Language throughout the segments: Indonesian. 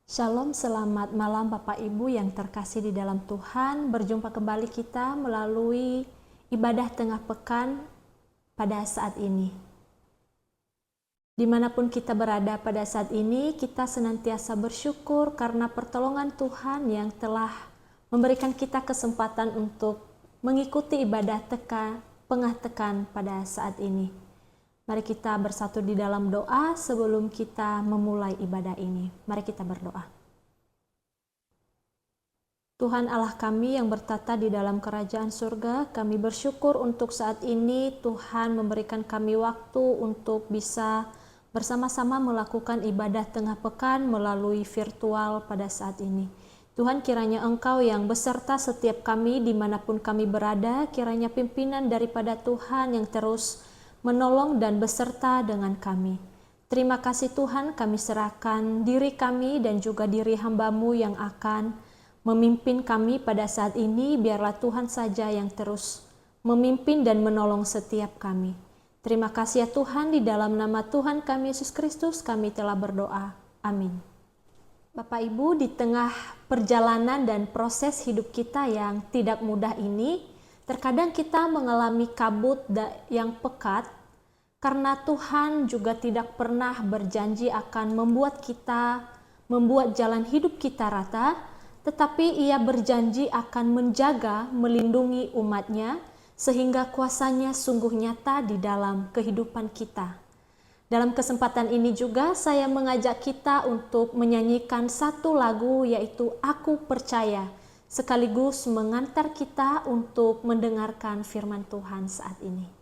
Shalom, selamat malam Bapak Ibu yang terkasih di dalam Tuhan. Berjumpa kembali kita melalui ibadah tengah pekan pada saat ini. Dimanapun kita berada pada saat ini, kita senantiasa bersyukur karena pertolongan Tuhan yang telah memberikan kita kesempatan untuk mengikuti ibadah tengah pekan pada saat ini. Mari kita bersatu di dalam doa sebelum kita memulai ibadah ini. Mari kita berdoa. Tuhan Allah kami yang bertata di dalam kerajaan surga, kami bersyukur untuk saat ini Tuhan memberikan kami waktu untuk bisa bersama-sama melakukan ibadah tengah pekan melalui virtual pada saat ini. Tuhan, kiranya Engkau yang beserta setiap kami dimanapun kami berada, kiranya pimpinan daripada Tuhan yang terus menolong dan beserta dengan kami. Terima kasih Tuhan, kami serahkan diri kami dan juga diri hamba-Mu yang akan memimpin kami pada saat ini. Biarlah Tuhan saja yang terus memimpin dan menolong setiap kami. Terima kasih ya Tuhan, di dalam nama Tuhan kami Yesus Kristus kami telah berdoa. Amin. Bapak Ibu, di tengah perjalanan dan proses hidup kita yang tidak mudah ini, terkadang kita mengalami kabut yang pekat karena Tuhan juga tidak pernah berjanji akan membuat jalan hidup kita rata, tetapi Ia berjanji akan menjaga, melindungi umat-Nya sehingga kuasa-Nya sungguh nyata di dalam kehidupan kita. Dalam kesempatan ini juga saya mengajak kita untuk menyanyikan satu lagu, yaitu Aku Percaya, sekaligus mengantar kita untuk mendengarkan firman Tuhan saat ini.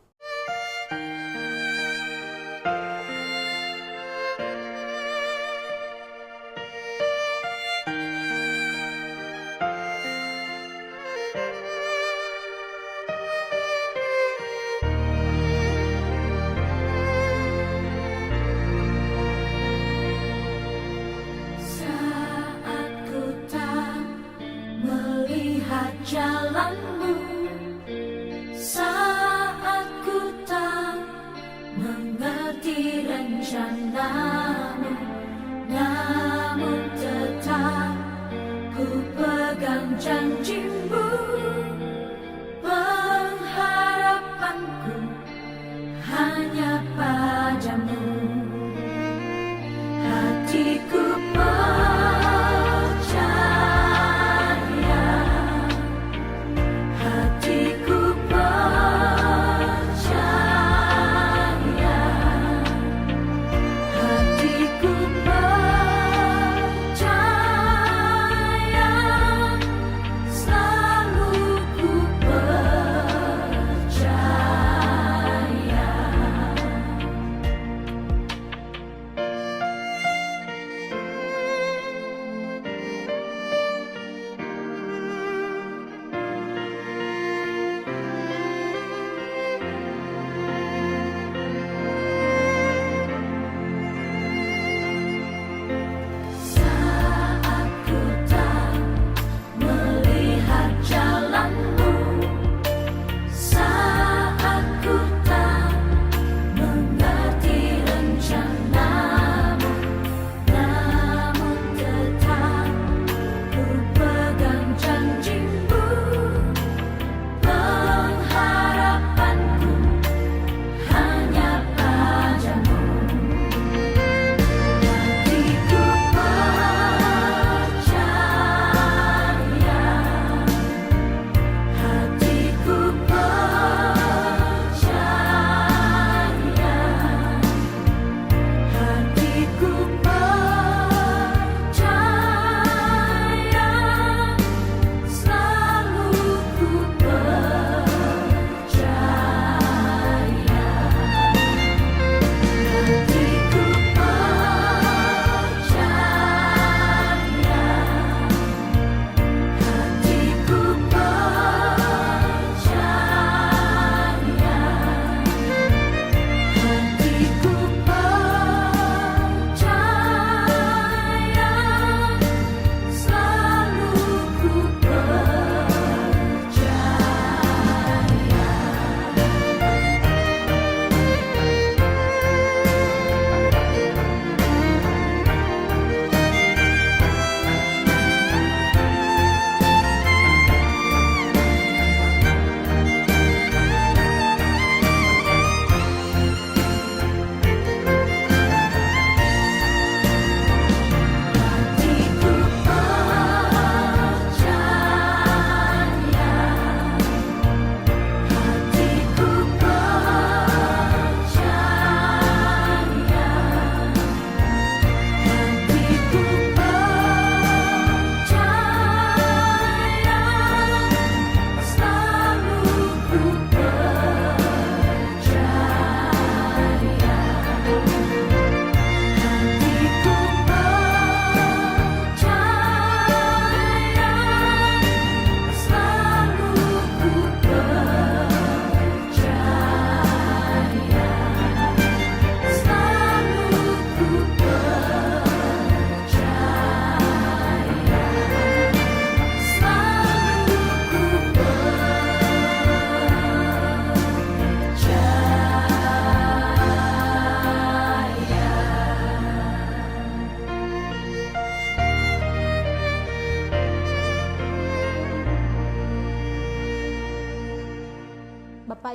Jalanmu saat ku tak mengerti rencanamu, namun tetap ku pegang janjimu. Pengharapanku hanya padamu, hatiku percaya.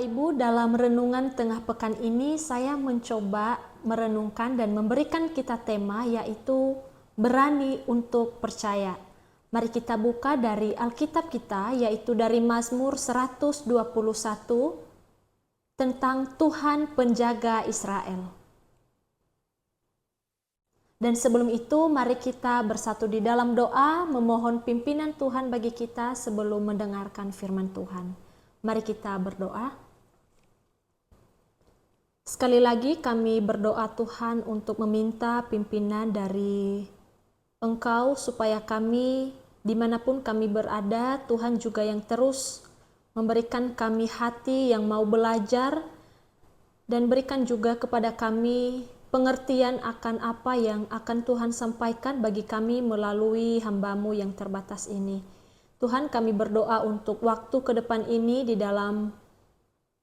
Bapak Ibu, dalam renungan tengah pekan ini saya mencoba merenungkan dan memberikan kita tema yaitu berani untuk percaya. Mari kita buka dari Alkitab kita yaitu dari Mazmur 121 tentang Tuhan penjaga Israel. Dan sebelum itu mari kita bersatu di dalam doa memohon pimpinan Tuhan bagi kita sebelum mendengarkan firman Tuhan. Mari kita berdoa. Sekali lagi kami berdoa Tuhan untuk meminta pimpinan dari Engkau supaya kami dimanapun kami berada, Tuhan juga yang terus memberikan kami hati yang mau belajar dan berikan juga kepada kami pengertian akan apa yang akan Tuhan sampaikan bagi kami melalui hamba-Mu yang terbatas ini. Tuhan, kami berdoa untuk waktu ke depan ini di dalam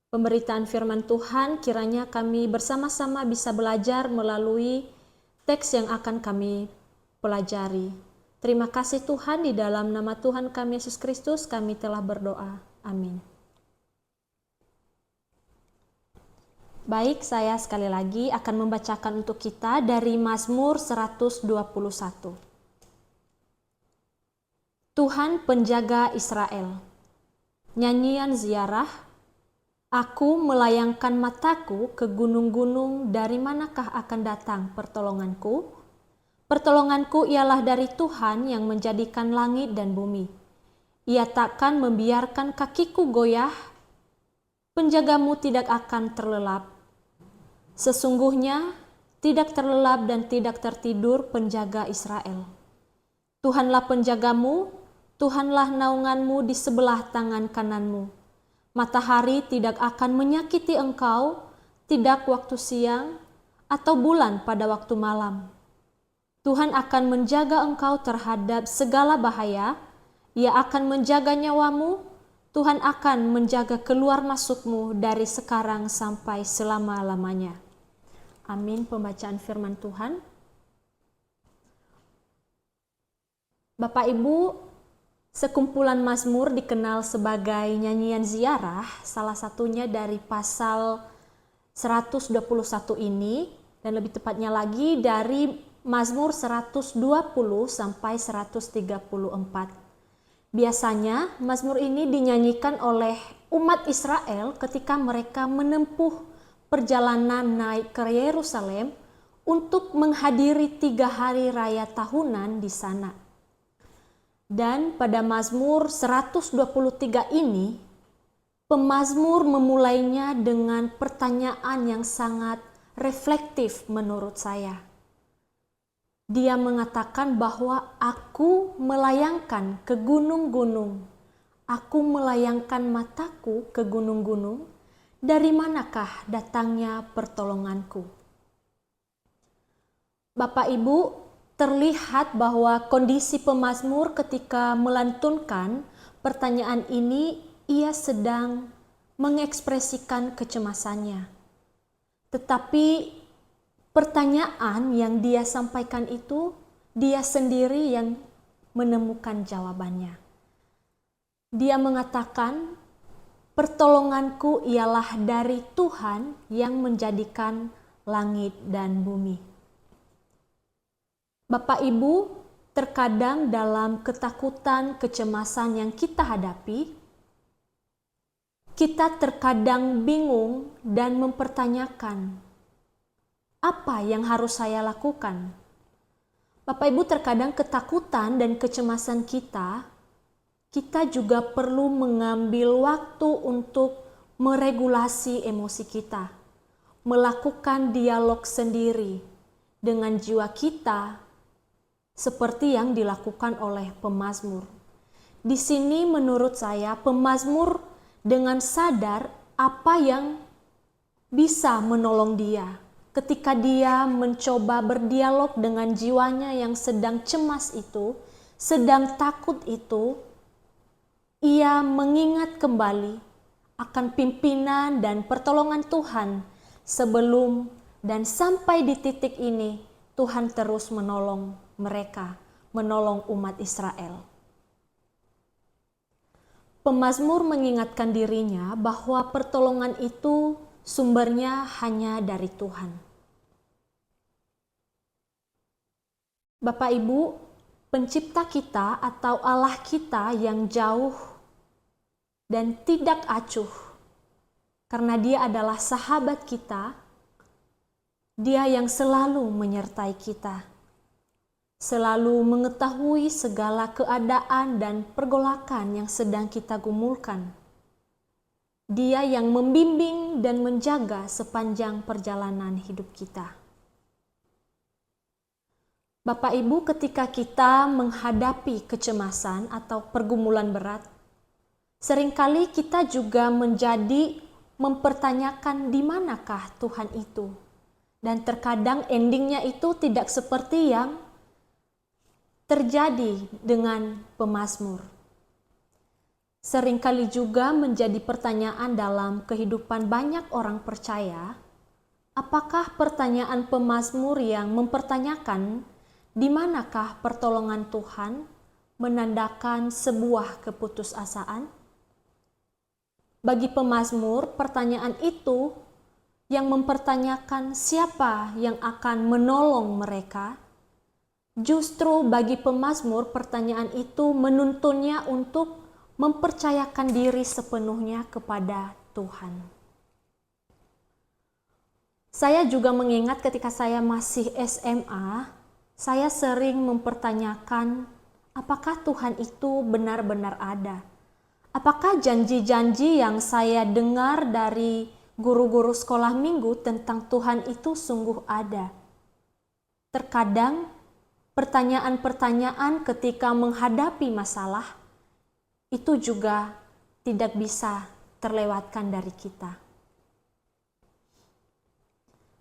pemberitaan firman Tuhan, kiranya kami bersama-sama bisa belajar melalui teks yang akan kami pelajari. Terima kasih Tuhan, di dalam nama Tuhan kami Yesus Kristus kami telah berdoa. Amin. Baik, saya sekali lagi akan membacakan untuk kita dari Mazmur 121. Tuhan penjaga Israel. Nyanyian ziarah. Aku melayangkan mataku ke gunung-gunung, dari manakah akan datang pertolonganku? Pertolonganku ialah dari Tuhan yang menjadikan langit dan bumi. Ia takkan membiarkan kakiku goyah, penjagamu tidak akan terlelap. Sesungguhnya tidak terlelap dan tidak tertidur penjaga Israel. Tuhanlah penjagamu, Tuhanlah naunganmu di sebelah tangan kananmu. Matahari tidak akan menyakiti engkau, tidak waktu siang atau bulan pada waktu malam. Tuhan akan menjaga engkau terhadap segala bahaya, Ia akan menjaga nyawamu, Tuhan akan menjaga keluar masukmu dari sekarang sampai selama-lamanya. Amin. Pembacaan firman Tuhan. Bapak Ibu, sekumpulan Mazmur dikenal sebagai nyanyian ziarah, salah satunya dari pasal 121 ini, dan lebih tepatnya lagi dari Mazmur 120 sampai 134. Biasanya Mazmur ini dinyanyikan oleh umat Israel ketika mereka menempuh perjalanan naik ke Yerusalem untuk menghadiri 3 hari raya tahunan di sana. Dan pada Mazmur 123 ini, pemazmur memulainya dengan pertanyaan yang sangat reflektif menurut saya. Dia mengatakan bahwa aku melayangkan ke gunung-gunung, aku melayangkan mataku ke gunung-gunung, dari manakah datangnya pertolonganku? Bapak Ibu, terlihat bahwa kondisi pemazmur ketika melantunkan pertanyaan ini, ia sedang mengekspresikan kecemasannya. Tetapi pertanyaan yang dia sampaikan itu, dia sendiri yang menemukan jawabannya. Dia mengatakan, pertolonganku ialah dari Tuhan yang menjadikan langit dan bumi. Bapak Ibu, terkadang dalam ketakutan, kecemasan yang kita hadapi, kita terkadang bingung dan mempertanyakan, apa yang harus saya lakukan? Bapak Ibu, terkadang ketakutan dan kecemasan kita juga perlu mengambil waktu untuk meregulasi emosi kita, melakukan dialog sendiri dengan jiwa kita, seperti yang dilakukan oleh pemazmur. Di sini menurut saya pemazmur dengan sadar apa yang bisa menolong dia ketika dia mencoba berdialog dengan jiwanya yang sedang cemas itu, sedang takut itu. Ia mengingat kembali akan pimpinan dan pertolongan Tuhan sebelum dan sampai di titik ini Tuhan terus menolong mereka, menolong umat Israel. pemazmur mengingatkan dirinya bahwa pertolongan itu sumbernya hanya dari Tuhan. Bapak Ibu, pencipta kita atau Allah kita yang jauh dan tidak acuh, karena Dia adalah sahabat kita, Dia yang selalu menyertai kita, selalu mengetahui segala keadaan dan pergolakan yang sedang kita gumulkan. Dia yang membimbing dan menjaga sepanjang perjalanan hidup kita. Bapak Ibu, ketika kita menghadapi kecemasan atau pergumulan berat, seringkali kita juga menjadi mempertanyakan di manakah Tuhan itu. Dan terkadang endingnya itu tidak seperti yang terjadi dengan pemazmur. Seringkali juga menjadi pertanyaan dalam kehidupan banyak orang percaya, apakah pertanyaan pemazmur yang mempertanyakan di manakah pertolongan Tuhan menandakan sebuah keputusasaan? Bagi pemazmur, pertanyaan itu yang mempertanyakan siapa yang akan menolong mereka. Justru bagi pemazmur, pertanyaan itu menuntunnya untuk mempercayakan diri sepenuhnya kepada Tuhan. Saya juga mengingat ketika saya masih SMA, saya sering mempertanyakan apakah Tuhan itu benar-benar ada. Apakah janji-janji yang saya dengar dari guru-guru sekolah minggu tentang Tuhan itu sungguh ada? Terkadang pertanyaan-pertanyaan ketika menghadapi masalah itu juga tidak bisa terlewatkan dari kita.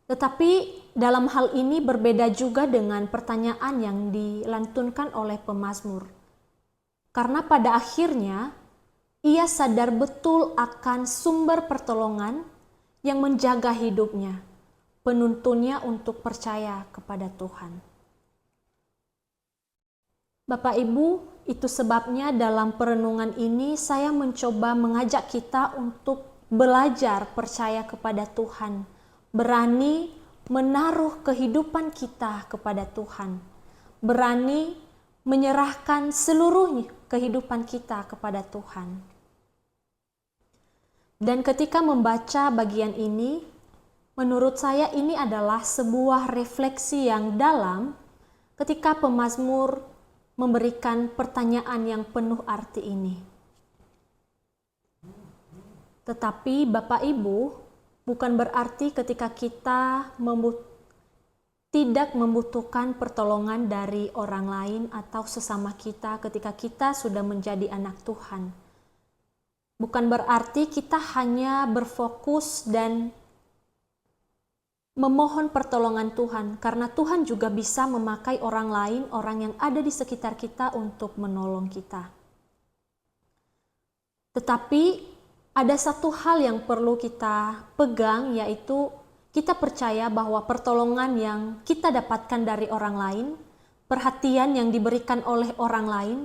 Tetapi dalam hal ini berbeda juga dengan pertanyaan yang dilantunkan oleh pemazmur. Karena pada akhirnya ia sadar betul akan sumber pertolongan yang menjaga hidupnya, penuntunnya untuk percaya kepada Tuhan. Bapak Ibu, itu sebabnya dalam perenungan ini saya mencoba mengajak kita untuk belajar percaya kepada Tuhan, berani menaruh kehidupan kita kepada Tuhan, berani menyerahkan seluruh kehidupan kita kepada Tuhan. Dan ketika membaca bagian ini, menurut saya ini adalah sebuah refleksi yang dalam ketika pemazmur memberikan pertanyaan yang penuh arti ini. Tetapi Bapak Ibu, bukan berarti ketika kita tidak membutuhkan pertolongan dari orang lain atau sesama kita ketika kita sudah menjadi anak Tuhan. Bukan berarti kita hanya berfokus dan memohon pertolongan Tuhan, karena Tuhan juga bisa memakai orang lain, orang yang ada di sekitar kita untuk menolong kita. Tetapi ada satu hal yang perlu kita pegang, yaitu kita percaya bahwa pertolongan yang kita dapatkan dari orang lain, perhatian yang diberikan oleh orang lain,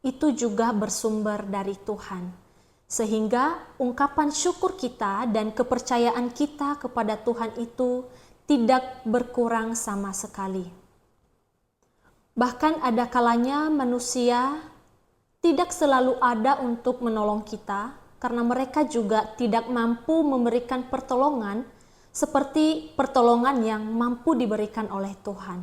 itu juga bersumber dari Tuhan. Sehingga ungkapan syukur kita dan kepercayaan kita kepada Tuhan itu tidak berkurang sama sekali. Bahkan ada kalanya manusia tidak selalu ada untuk menolong kita, karena mereka juga tidak mampu memberikan pertolongan seperti pertolongan yang mampu diberikan oleh Tuhan.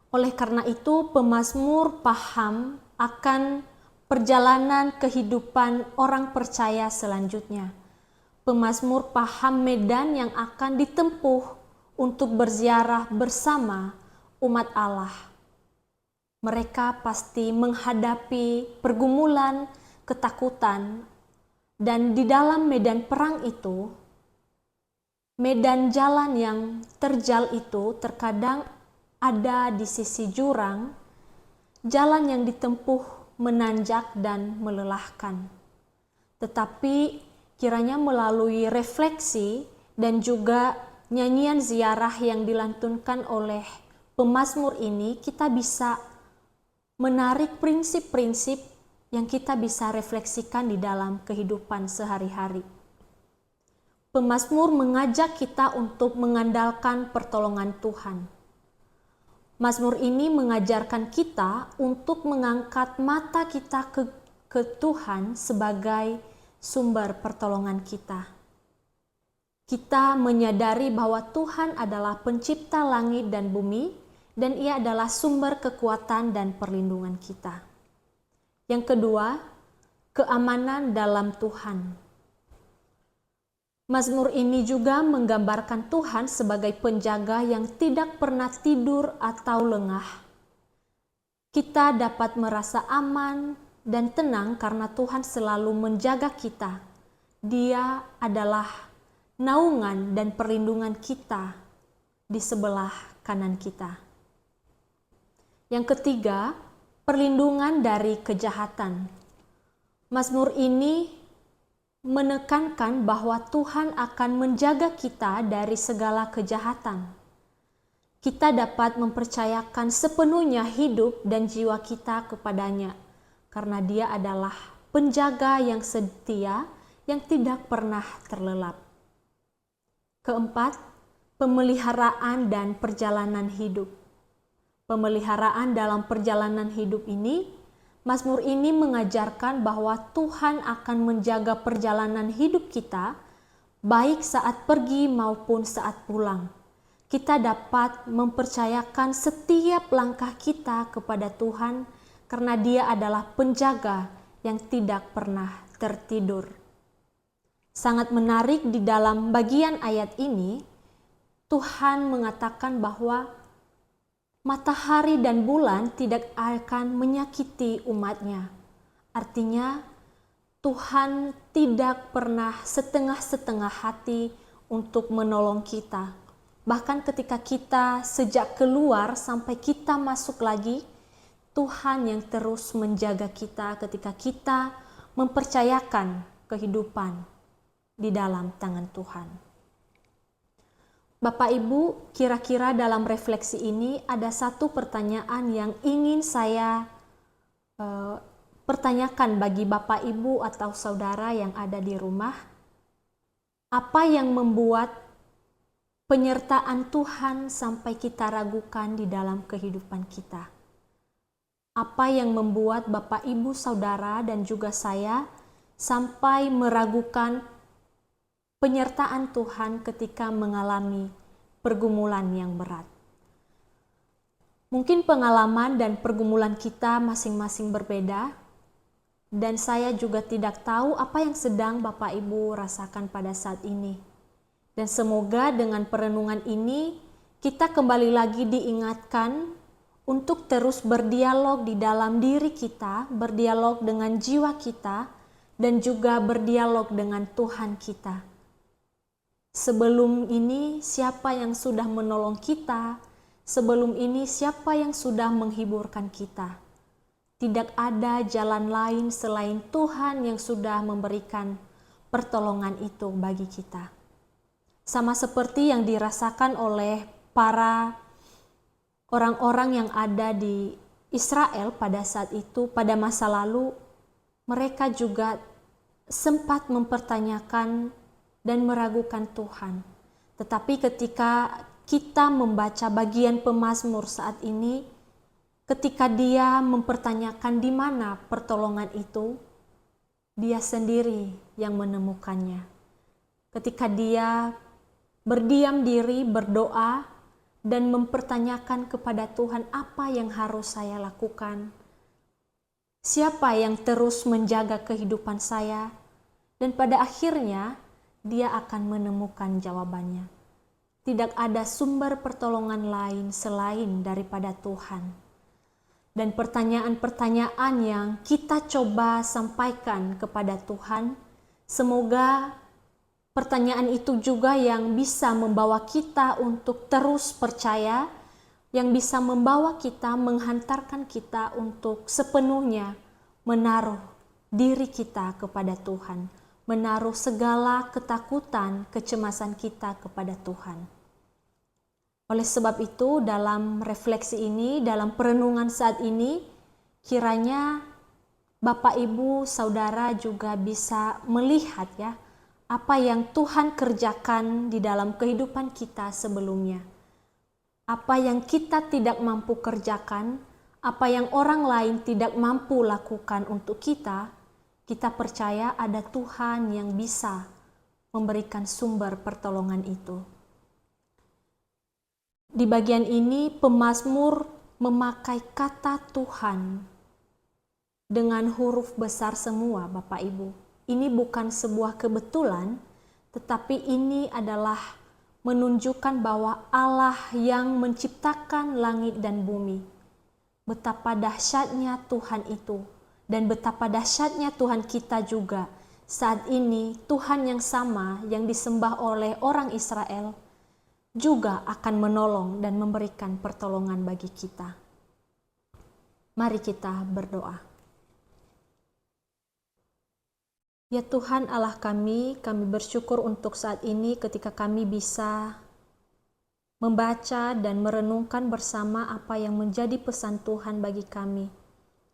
Oleh karena itu, pemazmur paham akan perjalanan kehidupan orang percaya selanjutnya. Pemazmur paham medan yang akan ditempuh untuk berziarah bersama umat Allah. Mereka pasti menghadapi pergumulan, ketakutan, dan di dalam medan perang itu, medan jalan yang terjal itu terkadang ada di sisi jurang, jalan yang ditempuh menanjak dan melelahkan. Tetapi kiranya melalui refleksi dan juga nyanyian ziarah yang dilantunkan oleh pemazmur ini, kita bisa menarik prinsip-prinsip yang kita bisa refleksikan di dalam kehidupan sehari-hari. Pemazmur mengajak kita untuk mengandalkan pertolongan Tuhan. Mazmur ini mengajarkan kita untuk mengangkat mata kita ke Tuhan sebagai sumber pertolongan kita. Kita menyadari bahwa Tuhan adalah pencipta langit dan bumi, dan Ia adalah sumber kekuatan dan perlindungan kita. Yang kedua, keamanan dalam Tuhan. Mazmur ini juga menggambarkan Tuhan sebagai penjaga yang tidak pernah tidur atau lengah. Kita dapat merasa aman dan tenang karena Tuhan selalu menjaga kita. Dia adalah naungan dan perlindungan kita di sebelah kanan kita. Yang ketiga, perlindungan dari kejahatan. Mazmur ini menekankan bahwa Tuhan akan menjaga kita dari segala kejahatan. Kita dapat mempercayakan sepenuhnya hidup dan jiwa kita kepadanya, karena Dia adalah penjaga yang setia, yang tidak pernah terlelap. Keempat, pemeliharaan dan perjalanan hidup. Pemeliharaan dalam perjalanan hidup ini, Mazmur ini mengajarkan bahwa Tuhan akan menjaga perjalanan hidup kita, baik saat pergi maupun saat pulang. Kita dapat mempercayakan setiap langkah kita kepada Tuhan, karena Dia adalah penjaga yang tidak pernah tertidur. Sangat menarik di dalam bagian ayat ini, Tuhan mengatakan bahwa matahari dan bulan tidak akan menyakiti umat-Nya. Artinya, Tuhan tidak pernah setengah-setengah hati untuk menolong kita. Bahkan ketika kita sejak keluar sampai kita masuk lagi, Tuhan yang terus menjaga kita ketika kita mempercayakan kehidupan di dalam tangan Tuhan. Bapak Ibu, kira-kira dalam refleksi ini ada satu pertanyaan yang ingin saya pertanyakan bagi Bapak Ibu atau saudara yang ada di rumah. Apa yang membuat penyertaan Tuhan sampai kita ragukan di dalam kehidupan kita? Apa yang membuat Bapak Ibu saudara dan juga saya sampai meragukan penyertaan Tuhan ketika mengalami pergumulan yang berat? Mungkin pengalaman dan pergumulan kita masing-masing berbeda, dan saya juga tidak tahu apa yang sedang Bapak Ibu rasakan pada saat ini. Dan semoga dengan perenungan ini kita kembali lagi diingatkan untuk terus berdialog di dalam diri kita, berdialog dengan jiwa kita, dan juga berdialog dengan Tuhan kita. Sebelum ini siapa yang sudah menolong kita? Sebelum ini siapa yang sudah menghiburkan kita? Tidak ada jalan lain selain Tuhan yang sudah memberikan pertolongan itu bagi kita. Sama seperti yang dirasakan oleh para orang-orang yang ada di Israel pada saat itu, pada masa lalu, mereka juga sempat mempertanyakan dan meragukan Tuhan. Tetapi ketika kita membaca bagian pemazmur saat ini, ketika dia mempertanyakan di mana pertolongan itu, dia sendiri yang menemukannya. Ketika dia berdiam diri, berdoa, dan mempertanyakan kepada Tuhan apa yang harus saya lakukan, siapa yang terus menjaga kehidupan saya, dan pada akhirnya dia akan menemukan jawabannya. Tidak ada sumber pertolongan lain selain daripada Tuhan. Dan pertanyaan-pertanyaan yang kita coba sampaikan kepada Tuhan, semoga pertanyaan itu juga yang bisa membawa kita untuk terus percaya, yang bisa membawa kita, menghantarkan kita untuk sepenuhnya menaruh diri kita kepada Tuhan, menaruh segala ketakutan, kecemasan kita kepada Tuhan. Oleh sebab itu, dalam refleksi ini, dalam perenungan saat ini, kiranya Bapak, Ibu, Saudara juga bisa melihat ya, apa yang Tuhan kerjakan di dalam kehidupan kita sebelumnya. Apa yang kita tidak mampu kerjakan, apa yang orang lain tidak mampu lakukan untuk kita, kita percaya ada Tuhan yang bisa memberikan sumber pertolongan itu. Di bagian ini pemazmur memakai kata Tuhan dengan huruf besar semua, Bapak Ibu. Ini bukan sebuah kebetulan, tetapi ini adalah menunjukkan bahwa Allah yang menciptakan langit dan bumi. Betapa dahsyatnya Tuhan itu, dan betapa dahsyatnya Tuhan kita juga. Saat ini Tuhan yang sama yang disembah oleh orang Israel juga akan menolong dan memberikan pertolongan bagi kita. Mari kita berdoa. Ya Tuhan Allah kami bersyukur untuk saat ini ketika kami bisa membaca dan merenungkan bersama apa yang menjadi pesan Tuhan bagi kami.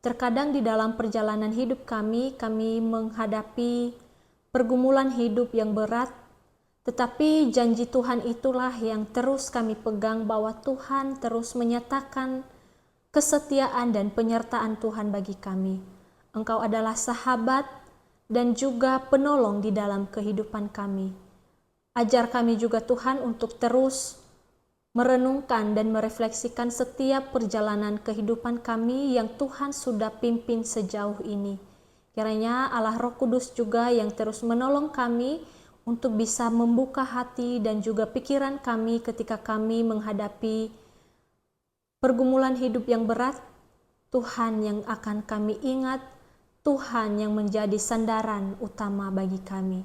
Terkadang di dalam perjalanan hidup kami menghadapi pergumulan hidup yang berat, tetapi janji Tuhan itulah yang terus kami pegang, bahwa Tuhan terus menyatakan kesetiaan dan penyertaan Tuhan bagi kami. Engkau adalah sahabat dan juga penolong di dalam kehidupan kami. Ajar kami juga Tuhan untuk terus merenungkan dan merefleksikan setiap perjalanan kehidupan kami yang Tuhan sudah pimpin sejauh ini. Kiranya Allah Roh Kudus juga yang terus menolong kami untuk bisa membuka hati dan juga pikiran kami ketika kami menghadapi pergumulan hidup yang berat. Tuhan yang akan kami ingat, Tuhan yang menjadi sandaran utama bagi kami.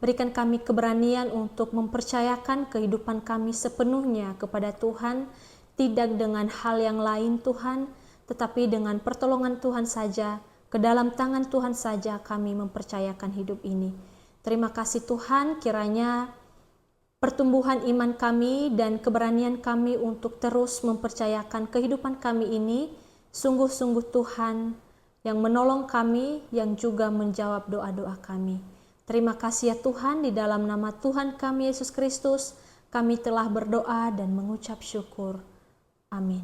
Berikan kami keberanian untuk mempercayakan kehidupan kami sepenuhnya kepada Tuhan, tidak dengan hal yang lain Tuhan, tetapi dengan pertolongan Tuhan saja, ke dalam tangan Tuhan saja kami mempercayakan hidup ini. Terima kasih Tuhan, kiranya pertumbuhan iman kami dan keberanian kami untuk terus mempercayakan kehidupan kami ini, sungguh-sungguh Tuhan yang menolong kami, yang juga menjawab doa-doa kami. Terima kasih ya Tuhan, di dalam nama Tuhan kami Yesus Kristus, kami telah berdoa dan mengucap syukur. Amin.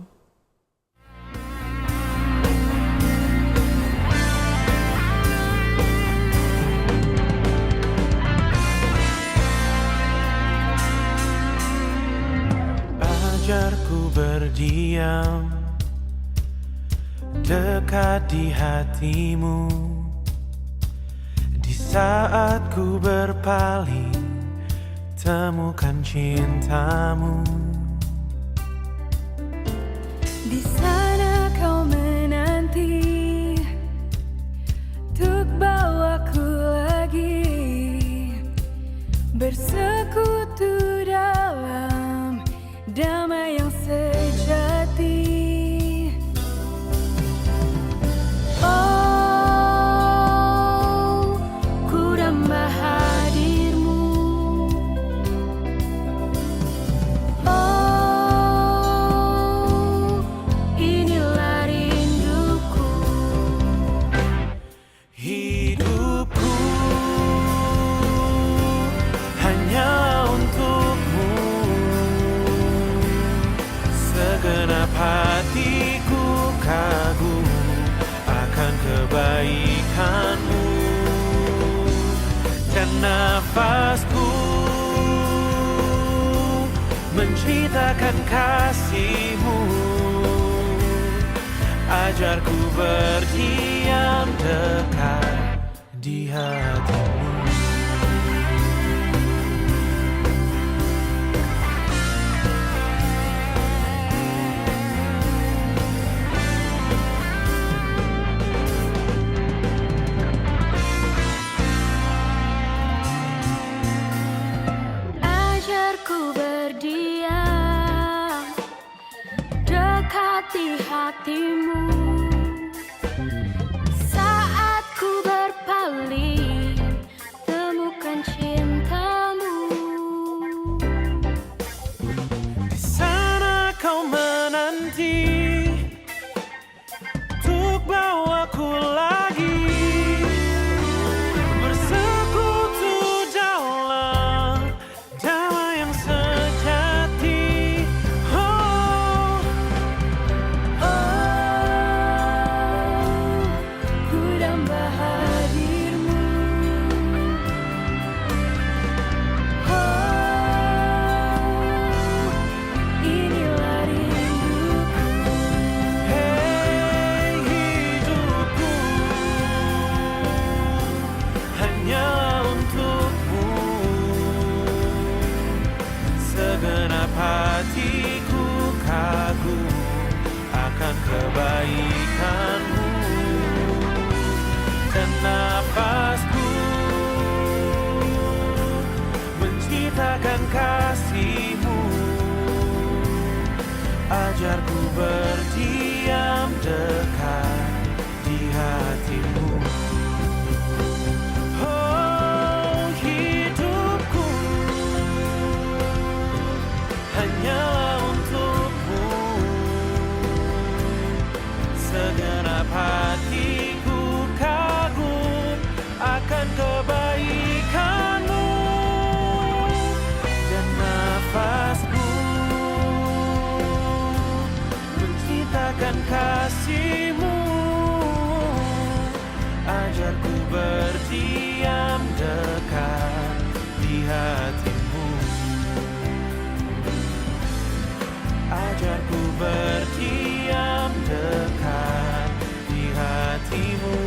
Ajarku berdiam dekat di hatimu, di saat ku berpaling temukan cintamu. Di sana kau menanti untuk bawaku lagi bersekutu dalam damai yang sejati. Oh, ku damba hadirmu. Oh, inilah rinduku. Hidupku hanya untukmu, segenap hatiku kagum akan kebaikanmu, dan nafasku menceritakan kasihmu. Ajarku berdiam dekat di hatimu. Ajarku berdiam dekat di hatimu, saat ku berpaling temukan cintamu. Di sana kau menanti untuk bawaku lagi kebaikan-Mu dan nafasku menciptakan kasih-Mu. Ajarku berdiam dekat di hati-Mu. Oh, hidupku hanyalah untuk-Mu. Segenap hatiku kagum akan kebaikan-Mu dan nafasku menciptakan kasih-Mu. Ajarku berdiam dekat di hati-Mu. Ajarku berdiam dekat di hati-Mu.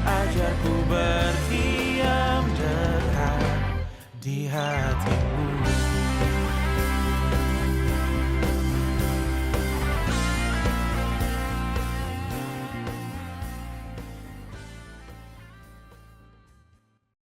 Ajarku berdiam dekat di hati-Mu.